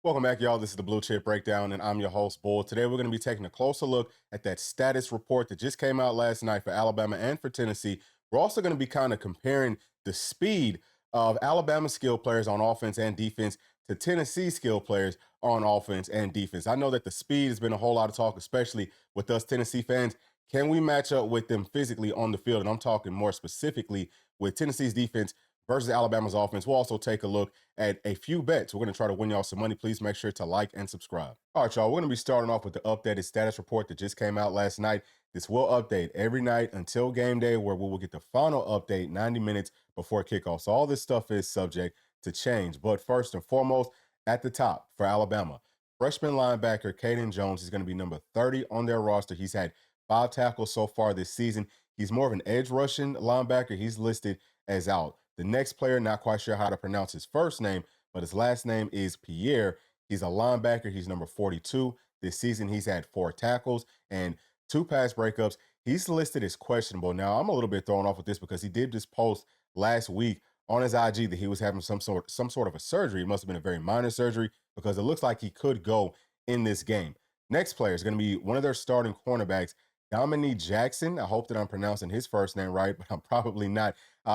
Welcome back, y'all. This is the Bluechip Breakdown, and I'm your host, Bull. Today, we're going to be taking a closer look at that status report that just came out last night for Alabama and for Tennessee. We're also going to be kind of comparing the speed of Alabama skill players on offense and defense to Tennessee skill players on offense and defense. I know that the speed has been a whole lot of talk, especially with us Tennessee fans. Can we match up with them physically on the field? And I'm talking more specifically with Tennessee's defense versus Alabama's offense. We'll also take a look at a few bets. We're going to try to win y'all some money. Please make sure to like and subscribe. All right, y'all. We're going to be starting off with the updated status report that just came out last night. This will update every night until game day, where we will get the final update 90 minutes before kickoff. So all this stuff is subject to change. But first and foremost, at the top for Alabama, freshman linebacker Caden Jones is going to be number 30 on their roster. He's had 5 tackles so far this season. He's more of an edge rushing linebacker. He's listed as out. The next player, not quite sure how to pronounce his first name, but his last name is Pierre. He's a linebacker. He's number 42. This season, he's had 4 tackles and 2 pass breakups. He's listed as questionable. Now, I'm a little bit thrown off with this because he did just post last week on his IG that he was having some sort of a surgery. It must have been a very minor surgery because it looks like he could go in this game. Next player is going to be one of their starting cornerbacks, Dominique Jackson. I hope that I'm pronouncing his first name right, but I'm probably not.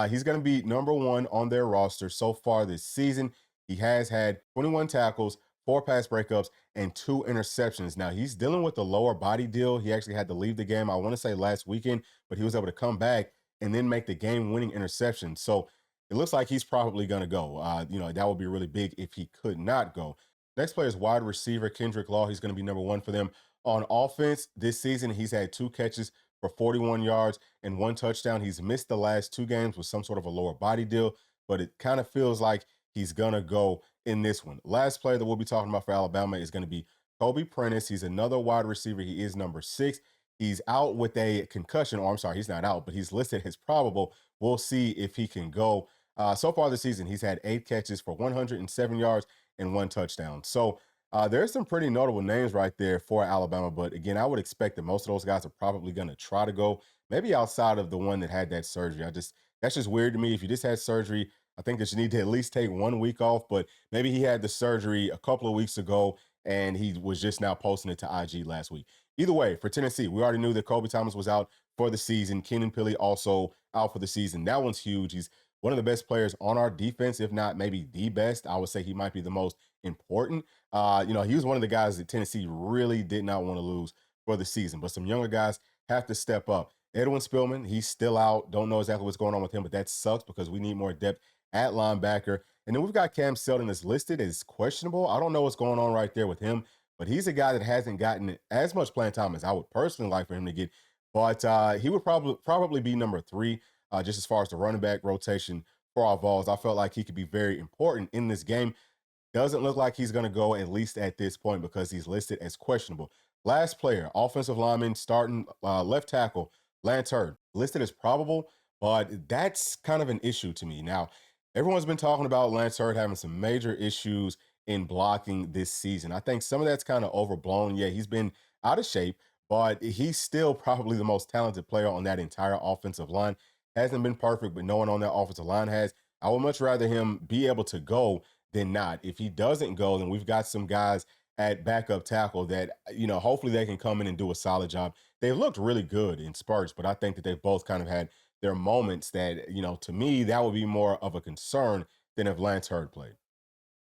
He's going to be number 1 on their roster so far this season. He has had 21 tackles, 4 pass breakups, and 2 interceptions. Now, he's dealing with a lower body deal. He actually had to leave the game, I want to say last weekend, but he was able to come back and then make the game-winning interception. So it looks like he's probably going to go. That would be really big if he could not go. Next player is wide receiver Kendrick Law. He's going to be number 1 for them on offense this season. He's had 2 catches for 41 yards and 1 touchdown. He's missed the last 2 games with some sort of a lower body deal, but it kind of feels like he's going to go in this one. Last player that we'll be talking about for Alabama is going to be Kobe Prentice. He's another wide receiver. He is number 6. He's out with a concussion, or I'm sorry, he's not out, but he's listed as probable. We'll see if he can go. So far this season, he's had 8 catches for 107 yards and 1 touchdown. So there's some pretty notable names right there for Alabama. But again, I would expect that most of those guys are probably going to try to go, maybe outside of the one that had that surgery. That's just weird to me. If you just had surgery, I think that you need to at least take 1 week off. But maybe he had the surgery a couple of weeks ago and he was just now posting it to IG last week. Either way, for Tennessee, we already knew that Kobe Thomas was out for the season. Keenan Pili also out for the season. That one's huge. He's one of the best players on our defense, if not maybe the best. I would say he might be the most important. He was one of the guys that Tennessee really did not want to lose for the season. But some younger guys have to step up. Edwin Spillman, he's still out. Don't know exactly what's going on with him, but that sucks because we need more depth at linebacker. And then we've got Cam Seldon that's listed as questionable. I don't know what's going on right there with him, but he's a guy that hasn't gotten as much playing time as I would personally like for him to get. But he would probably be number 3, just as far as the running back rotation for our Vols. I felt like he could be very important in this game. Doesn't look like he's going to go, at least at this point, because he's listed as questionable. Last player, offensive lineman, starting left tackle, Lance Hurd, listed as probable, but that's kind of an issue to me. Now, everyone's been talking about Lance Hurd having some major issues in blocking this season. I think some of that's kind of overblown. Yeah, he's been out of shape, but he's still probably the most talented player on that entire offensive line. Hasn't been perfect, but no one on that offensive line has. I would much rather him be able to go than not. If he doesn't go, then we've got some guys at backup tackle that, hopefully they can come in and do a solid job. They've looked really good in spurts, but I think that they've both kind of had their moments that, to me, that would be more of a concern than if Lance Hurd played.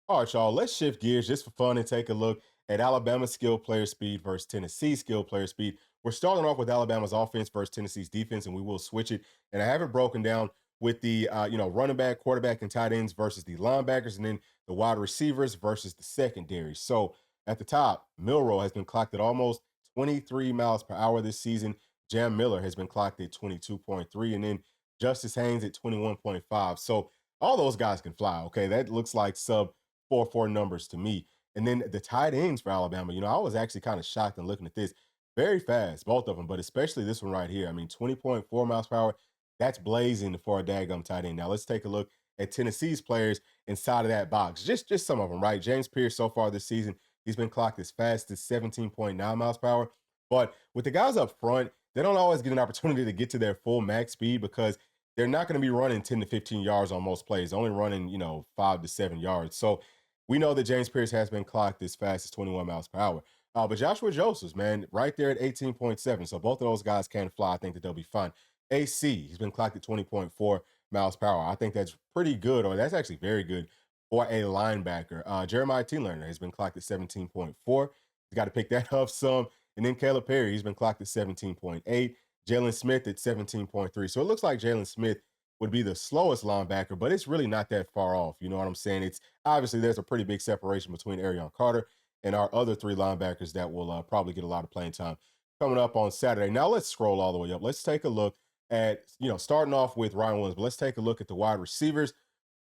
All right, y'all, let's shift gears just for fun and take a look at Alabama's skill player speed versus Tennessee's skill player speed. We're starting off with Alabama's offense versus Tennessee's defense, and we will switch it. And I have it broken down with the, running back, quarterback, and tight ends versus the linebackers, and then the wide receivers versus the secondary. So at the top, Milrow has been clocked at almost 23 miles per hour this season. Jam Miller has been clocked at 22.3, and then Justice Haynes at 21.5. So all those guys can fly, okay? That looks like sub 4.4 numbers to me. And then the tight ends for Alabama, I was actually kind of shocked and looking at this. Very fast, both of them, but especially this one right here. 20.4 miles per hour, that's blazing for a daggum tight end. Now let's take a look at Tennessee's players inside of that box. Just some of them, right? James Pierce so far this season, he's been clocked as fast as 17.9 miles per hour. But with the guys up front, they don't always get an opportunity to get to their full max speed because they're not going to be running 10 to 15 yards on most plays, only running, 5 to 7 yards. So we know that James Pierce has been clocked as fast as 21 miles per hour. But Joshua Josephs, man, right there at 18.7. So both of those guys can fly. I think that they'll be fine. AC, he's been clocked at 20.4 miles per hour. I think that's pretty good, or that's actually very good for a linebacker. Jeremiah T. Lerner has been clocked at 17.4. He's got to pick that up some. And then Caleb Perry, he's been clocked at 17.8. Jalen Smith at 17.3. So it looks like Jalen Smith would be the slowest linebacker, but it's really not that far off. You know what I'm saying? It's obviously there's a pretty big separation between Arion Carter and our other three linebackers that will probably get a lot of playing time coming up on Saturday. Now let's scroll all the way up. Let's take a look at, starting off with Ryan Williams, but let's take a look at the wide receivers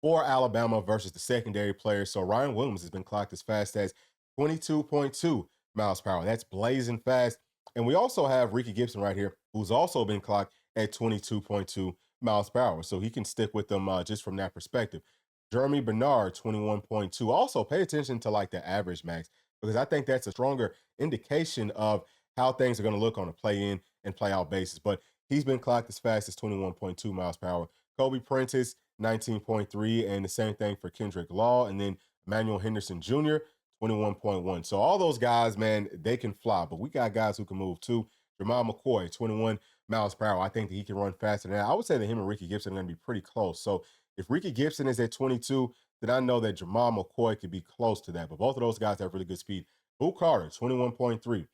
for Alabama versus the secondary players. So Ryan Williams has been clocked as fast as 22.2 miles per hour. That's blazing fast. And we also have Ricky Gibson right here, who's also been clocked at 22.2 miles per hour. So he can stick with them just from that perspective. Jeremy Bernard, 21.2. Also, pay attention to like the average max, because I think that's a stronger indication of how things are going to look on a play in and play out basis. But he's been clocked as fast as 21.2 miles per hour. Kobe Prentice, 19.3. And the same thing for Kendrick Law. And then Emmanuel Henderson Jr., 21.1. So all those guys, man, they can fly, but we got guys who can move too. Jamal McCoy, 21 miles per hour. I think that he can run faster than that. I would say that him and Ricky Gibson are going to be pretty close. So if Ricky Gibson is at 22, then I know that Jamal McCoy could be close to that. But both of those guys have really good speed. Boo Carter, 21.3.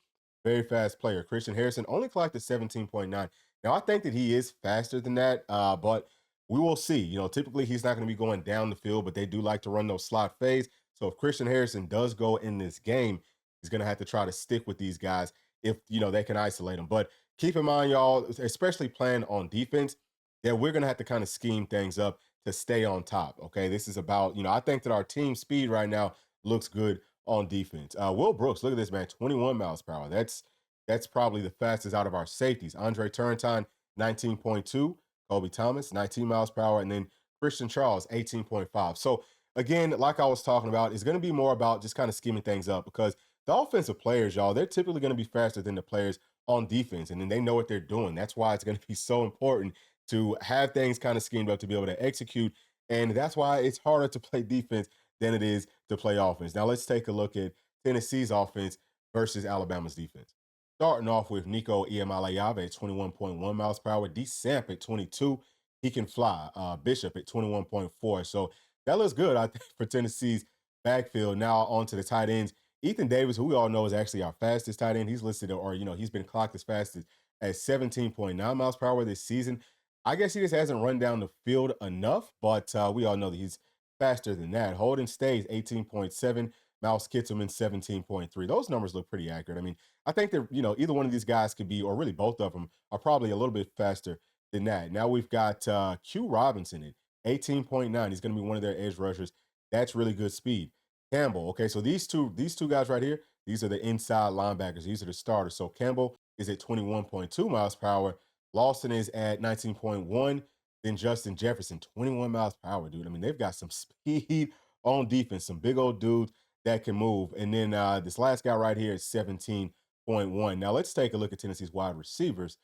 Very fast player. Christian Harrison only clocked at 17.9. Now, I think that he is faster than that, but we will see. Typically he's not going to be going down the field, but they do like to run those slot fades. So if Christian Harrison does go in this game, he's going to have to try to stick with these guys if, they can isolate them. But keep in mind, y'all, especially playing on defense, that we're going to have to kind of scheme things up to stay on top. Okay. This is about, I think that our team speed right now looks good on defense. Will Brooks, look at this, man, 21 miles per hour. That's probably the fastest out of our safeties. Andre Turrentine, 19.2. Kobe Thomas, 19 miles per hour. And then Christian Charles, 18.5. So again, like I was talking about, it's going to be more about just kind of scheming things up, because the offensive players, y'all, they're typically going to be faster than the players on defense. And then they know what they're doing. That's why it's going to be so important to have things kind of schemed up to be able to execute. And that's why it's harder to play defense than it is to play offense. Now let's take a look at Tennessee's offense versus Alabama's defense. Starting off with Nico Iamaleava at 21.1 miles per hour. D. Samp at 22. He can fly. Bishop at 21.4. So that looks good, I think, for Tennessee's backfield. Now on to the tight ends. Ethan Davis, who we all know is actually our fastest tight end. He's listed, or, he's been clocked as fast as 17.9 miles per hour this season. I guess he just hasn't run down the field enough, but we all know that he's faster than that. Holden Stays, 18.7. Mouse Kittelman, 17.3. Those numbers look pretty accurate. I mean, I think that, either one of these guys could be, or really both of them, are probably a little bit faster than that. Now we've got Q Robinson at 18.9. He's going to be one of their edge rushers. That's really good speed. Campbell. Okay, so these two guys right here, these are the inside linebackers. These are the starters. So Campbell is at 21.2 miles per hour. Lawson is at 19.1. Then Justin Jefferson, 21 miles per hour, dude. I mean, they've got some speed on defense, some big old dudes that can move. And then this last guy right here is 17.1. Now let's take a look at Tennessee's wide receivers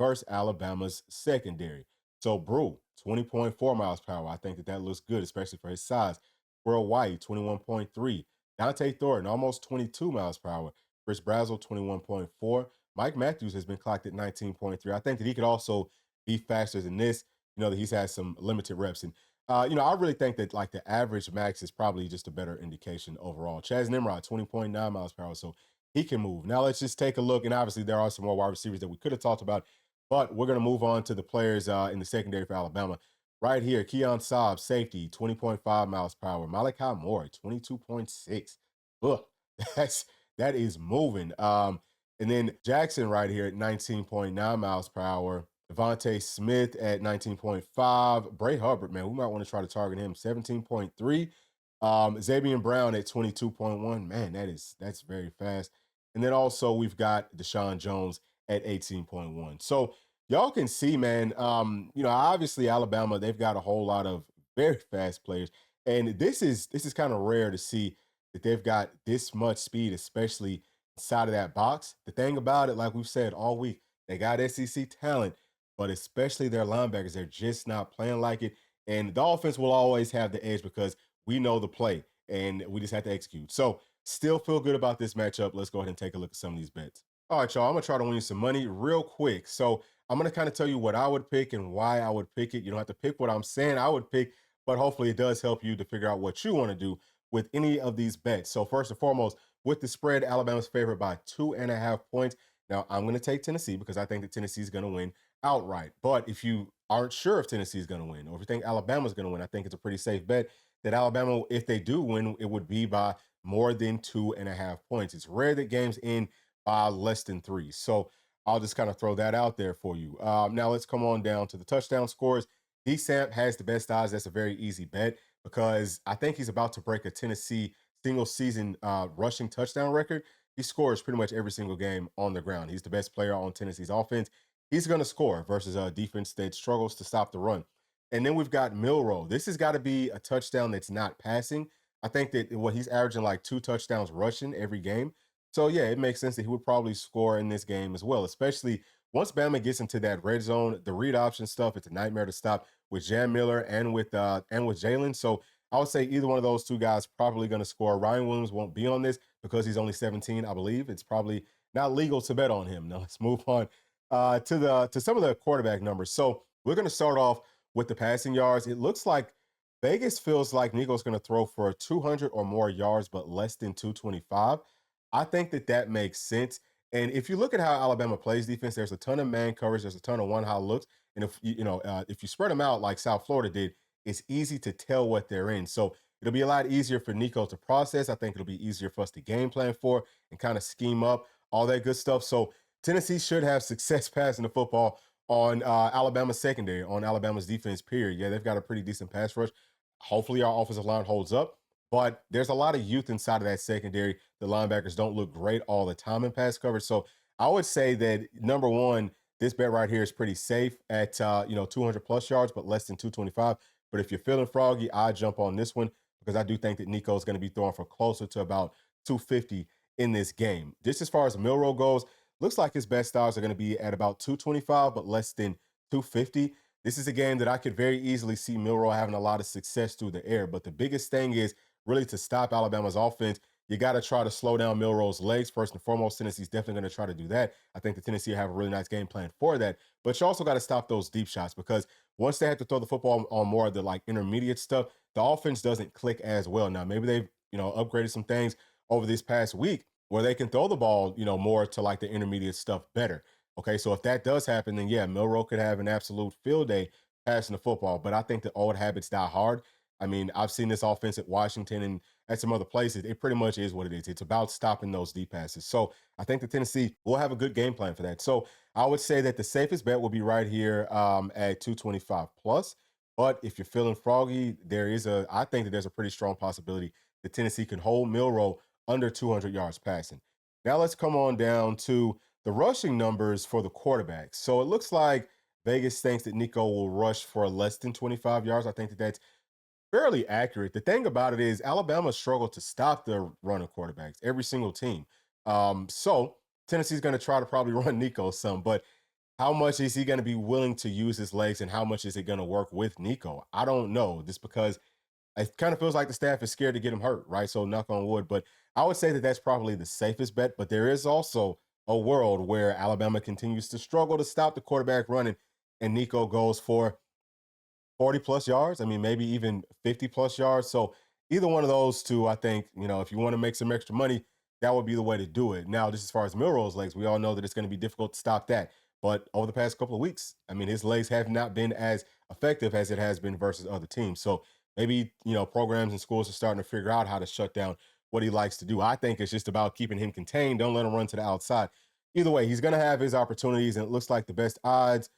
versus Alabama's secondary. So Brew, 20.4 miles per hour. I think that looks good, especially for his size. Burl White, 21.3. Dante Thornton, almost 22 miles per hour. Chris Brazzell, 21.4. Mike Matthews has been clocked at 19.3. I think that he could also be faster than this. That he's had some limited reps. And, I really think that like the average max is probably just a better indication overall. Chaz Nimrod, 20.9 miles per hour. So he can move. Now let's just take a look. And obviously there are some more wide receivers that we could have talked about, but we're going to move on to the players in the secondary for Alabama. Right here, Keon Saab, safety, 20.5 miles per hour. Malachi Moore, 22.6. Look, that is moving. And then Jackson right here at 19.9 miles per hour. Devontae Smith at 19.5. Bray Hubbard, man, we might want to try to target him. 17.3. Xavier Brown at 22.1. Man, that's very fast. And then also we've got Deshaun Jones at 18.1. So y'all can see, man, obviously Alabama, they've got a whole lot of very fast players. And this is kind of rare to see that they've got this much speed, especially inside of that box. The thing about it, like we've said all week, they got SEC talent, but especially their linebackers, they're just not playing like it. And the offense will always have the edge because we know the play. and we just had to execute. So still feel good about this matchup. Let's go ahead and take a look at some of these bets. All right, y'all. I'm gonna try to win you some money real quick. So I'm gonna kind of tell you what I would pick and why I would pick it. You don't have to pick what I'm saying I would pick, but hopefully it does help you to figure out what you want to do with any of these bets. So first and foremost, with the spread, Alabama's favored by 2.5 points. Now I'm going to take Tennessee because I think that Tennessee is going to win outright. But if you aren't sure if Tennessee is going to win, or if you think Alabama's going to win, I think it's a pretty safe bet that Alabama, if they do win, it would be by more than 2.5 points. It's rare that games end by less than three. So I'll just kind of throw that out there for you. Now let's come on down to the touchdown scores. D Samp has the best odds. That's a very easy bet because I think he's about to break a Tennessee single season rushing touchdown record. He scores pretty much every single game on the ground. He's the best player on Tennessee's offense. He's going to score versus a defense that struggles to stop the run. And then we've got Milrow. This has got to be a touchdown that's not passing. I think that what he's averaging like 2 touchdowns rushing every game. So yeah, it makes sense that he would probably score in this game as well, especially once Bama gets into that red zone. The read option stuff, it's a nightmare to stop with Jam Miller and with Jalen. So I would say either one of those two guys probably going to score. Ryan Williams won't be on this because he's only 17, I believe. It's probably not legal to bet on him. Now let's move on to some of the quarterback numbers. So we're going to start off with the passing yards. It looks like Vegas feels like Nico's going to throw for 200 or more yards, but less than 225. I think that that makes sense. And if you look at how Alabama plays defense, there's a ton of man coverage, there's a ton of one high looks, and if you spread them out like South Florida did, it's easy to tell what they're in. So it'll be a lot easier for Nico to process. I think it'll be easier for us to game plan for and kind of scheme up all that good stuff. So Tennessee should have success passing the football on Alabama's secondary, on Alabama's defense, period. Yeah, they've got a pretty decent pass rush. Hopefully our offensive line holds up, but there's a lot of youth inside of that secondary. The linebackers don't look great all the time in pass coverage. So I would say that number one, this bet right here is pretty safe at 200 plus yards, but less than 225. But if you're feeling froggy, I jump on this one because I do think that Nico is going to be throwing for closer to about 250 in this game. Just as far as Milrow goes, looks like his best odds are going to be at about 225, but less than 250. This is a game that I could very easily see Milrow having a lot of success through the air. But the biggest thing is really to stop Alabama's offense. You got to try to slow down Milrow's legs first and foremost. Tennessee's definitely going to try to do that. I think the Tennessee have a really nice game plan for that. But you also got to stop those deep shots because once they have to throw the football on more of the like intermediate stuff, the offense doesn't click as well. Now maybe they've upgraded some things over this past week where they can throw the ball more to like the intermediate stuff better. Okay, so if that does happen, then yeah, Milrow could have an absolute field day passing the football. But I think the old habits die hard. I mean, I've seen this offense at Washington and at some other places. It pretty much is what it is. It's about stopping those deep passes. So I think the Tennessee will have a good game plan for that. So I would say that the safest bet will be right here at 225 plus. But if you're feeling froggy, I think that there's a pretty strong possibility that Tennessee can hold Milrow under 200 yards passing. Now let's come on down to the rushing numbers for the quarterbacks. So it looks like Vegas thinks that Nico will rush for less than 25 yards. I think that that's fairly accurate. The thing about it is Alabama struggled to stop the running quarterbacks, every single team. So Tennessee's going to try to probably run Nico some, but how much is he going to be willing to use his legs and how much is it going to work with Nico? I don't know. Just because it kind of feels like the staff is scared to get him hurt, right? So knock on wood. But I would say that that's probably the safest bet. But there is also a world where Alabama continues to struggle to stop the quarterback running and Nico goes for 40 plus yards. I mean, maybe even 50 plus yards. So either one of those two, I think, if you want to make some extra money, that would be the way to do it. Now, just as far as Milrow's legs, we all know that it's going to be difficult to stop that. But over the past couple of weeks, I mean, his legs have not been as effective as it has been versus other teams. So maybe, programs and schools are starting to figure out how to shut down what he likes to do. I think it's just about keeping him contained. Don't let him run to the outside. Either way, he's going to have his opportunities, and it looks like the best odds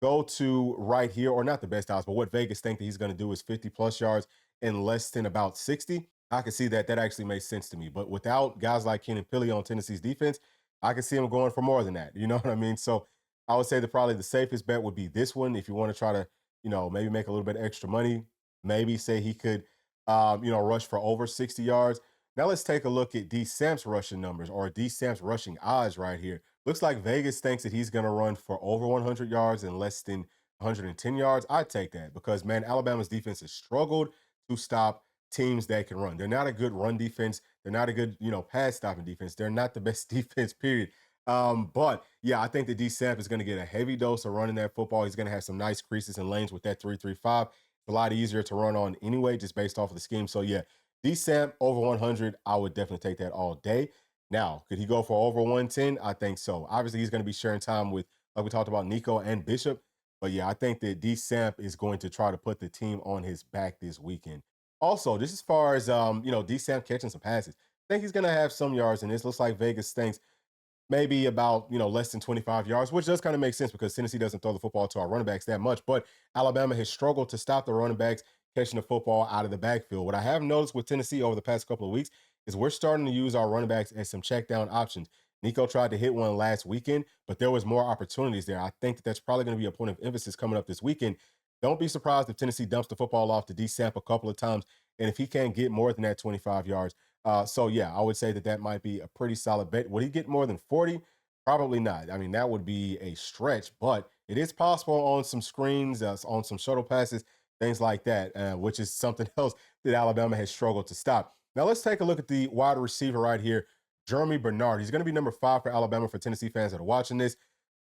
go to right here, or not the best odds, but what Vegas think that he's going to do is 50 plus yards in less than about 60. I can see that actually makes sense to me. But without guys like Kenan Pilley on Tennessee's defense, I can see him going for more than that. You know what I mean? So I would say that probably the safest bet would be this one. If you want to try to, maybe make a little bit extra money, maybe say he could, rush for over 60 yards. Now let's take a look at D Samp's rushing numbers, or D Samp's rushing odds right here. Looks like Vegas thinks that he's going to run for over 100 yards and less than 110 yards. I'd take that because, man, Alabama's defense has struggled to stop teams that can run. They're not a good run defense. They're not a good, pass stopping defense. They're not the best defense, period. But yeah, I think that D Samp is going to get a heavy dose of running that football. He's going to have some nice creases and lanes with that 3-3-5. It's a lot easier to run on anyway, just based off of the scheme. So yeah, D Samp over 100, I would definitely take that all day. Now, could he go for over 110? I think so. Obviously, he's going to be sharing time with, like we talked about, Nico and Bishop. But yeah, I think that D Samp is going to try to put the team on his back this weekend. Also, just as far as D Samp catching some passes, I think he's going to have some yards in this. Looks like Vegas thinks maybe about less than 25 yards, which does kind of make sense because Tennessee doesn't throw the football to our running backs that much. But Alabama has struggled to stop the running backs catching the football out of the backfield. What I have noticed with Tennessee over the past couple of weeks is we're starting to use our running backs as some check down options. Nico tried to hit one last weekend, but there was more opportunities there. I think that that's probably going to be a point of emphasis coming up this weekend. Don't be surprised if Tennessee dumps the football off to D Samp a couple of times, and if he can't get more than that 25 yards. So yeah, I would say that that might be a pretty solid bet. Would he get more than 40? Probably not. I mean, that would be a stretch, but it is possible on some screens, on some shuttle passes, things like that, which is something else that Alabama has struggled to stop. Now, let's take a look at the wide receiver right here, Jeremy Bernard. He's going to be number 5 for Alabama for Tennessee fans that are watching this.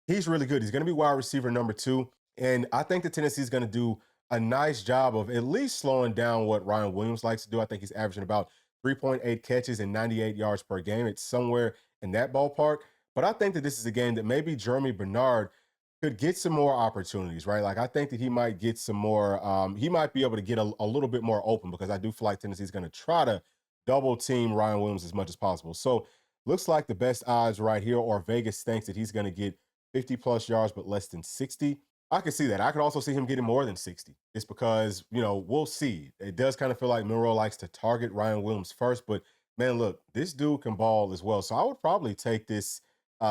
He's really good. He's going to be wide receiver number 2. And I think that Tennessee is going to do a nice job of at least slowing down what Ryan Williams likes to do. I think he's averaging about 3.8 catches and 98 yards per game. It's somewhere in that ballpark. But I think that this is a game that maybe Jeremy Bernard could get some more opportunities, right? Like I think that he might get some more, he might be able to get a little bit more open because I do feel like Tennessee's going to try to double team Ryan Williams as much as possible. So looks like the best odds right here, or Vegas thinks that he's going to get 50 plus yards, but less than 60. I could see that. I could also see him getting more than 60. It's because, we'll see. It does kind of feel like Milroe likes to target Ryan Williams first, but man, look, this dude can ball as well. So I would probably take this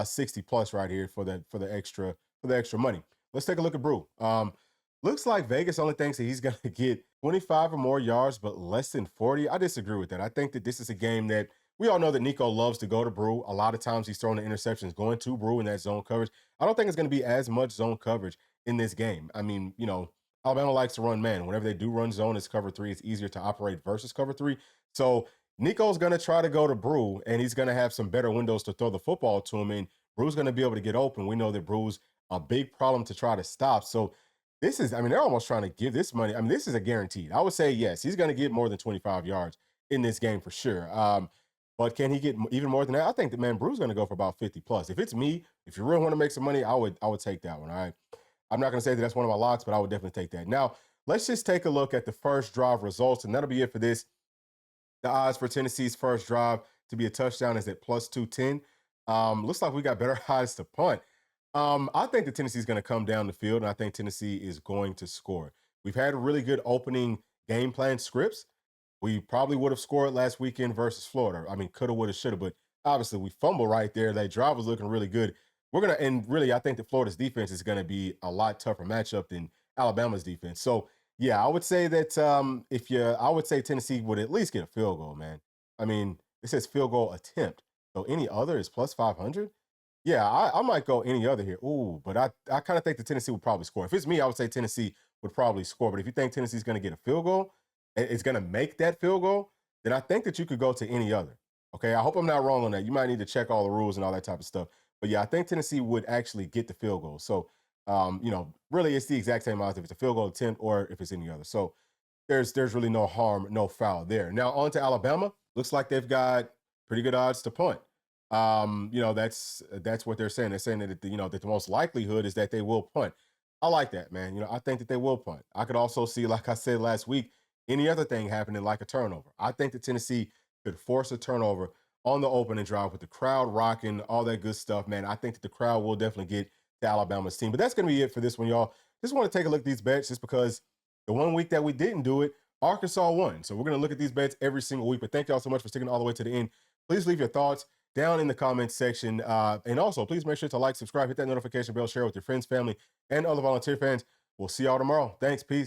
60 plus right here for the extra money. Let's take a look at Brew. Looks like Vegas only thinks that he's going to get 25 or more yards, but less than 40. I disagree with that. I think that this is a game that we all know that Nico loves to go to Brew. A lot of times he's throwing the interceptions going to Brew in that zone coverage. I don't think it's going to be as much zone coverage in this game. I mean, Alabama likes to run man. Whenever they do run zone, it's cover 3. It's easier to operate versus cover 3. So Nico's going to try to go to Brew, and he's going to have some better windows to throw the football to him, and Brew's going to be able to get open. We know that Brew's a big problem to try to stop. So this is, they're almost trying to give this money. This is a guaranteed. I would say, yes, he's going to get more than 25 yards in this game for sure. But can he get even more than that? I think that, man, Brew's going to go for about 50 plus. If it's me, if you really want to make some money, I would take that one, all right? I'm not going to say that that's one of my locks, but I would definitely take that. Now, let's just take a look at the first drive results, and that'll be it for this. The odds for Tennessee's first drive to be a touchdown is at plus 210. Looks like we got better odds to punt. I think that Tennessee is going to come down the field, and I think Tennessee is going to score. We've had really good opening game plan scripts. We probably would have scored last weekend versus Florida. Coulda, woulda, shoulda, but obviously we fumbled right there. That drive was looking really good. And really, I think that Florida's defense is going to be a lot tougher matchup than Alabama's defense. So, yeah, I would say that I would say Tennessee would at least get a field goal, man. It says field goal attempt. So any other is plus 500. Yeah, I might go any other here. Ooh, but I kind of think that Tennessee would probably score. If it's me, I would say Tennessee would probably score. But if you think Tennessee's going to get a field goal, it's going to make that field goal, then I think that you could go to any other. Okay, I hope I'm not wrong on that. You might need to check all the rules and all that type of stuff. But yeah, I think Tennessee would actually get the field goal. So, really it's the exact same odds if it's a field goal attempt or if it's any other. So there's really no harm, no foul there. Now on to Alabama. Looks like they've got pretty good odds to punt. That's what they're saying. They're saying that that the most likelihood is that they will punt. I like that, man. I think that they will punt. I could also see, like I said last week, any other thing happening like a turnover. I think that Tennessee could force a turnover on the opening drive with the crowd rocking, all that good stuff, man. I think that the crowd will definitely get to Alabama's team. But that's going to be it for this one, y'all. Just want to take a look at these bets just because the one week that we didn't do it, Arkansas won. So we're going to look at these bets every single week. But thank y'all so much for sticking all the way to the end. Please leave your thoughts down in the comments section. And also, please make sure to like, subscribe, hit that notification bell, share with your friends, family, and other volunteer fans. We'll see y'all tomorrow. Thanks. Peace.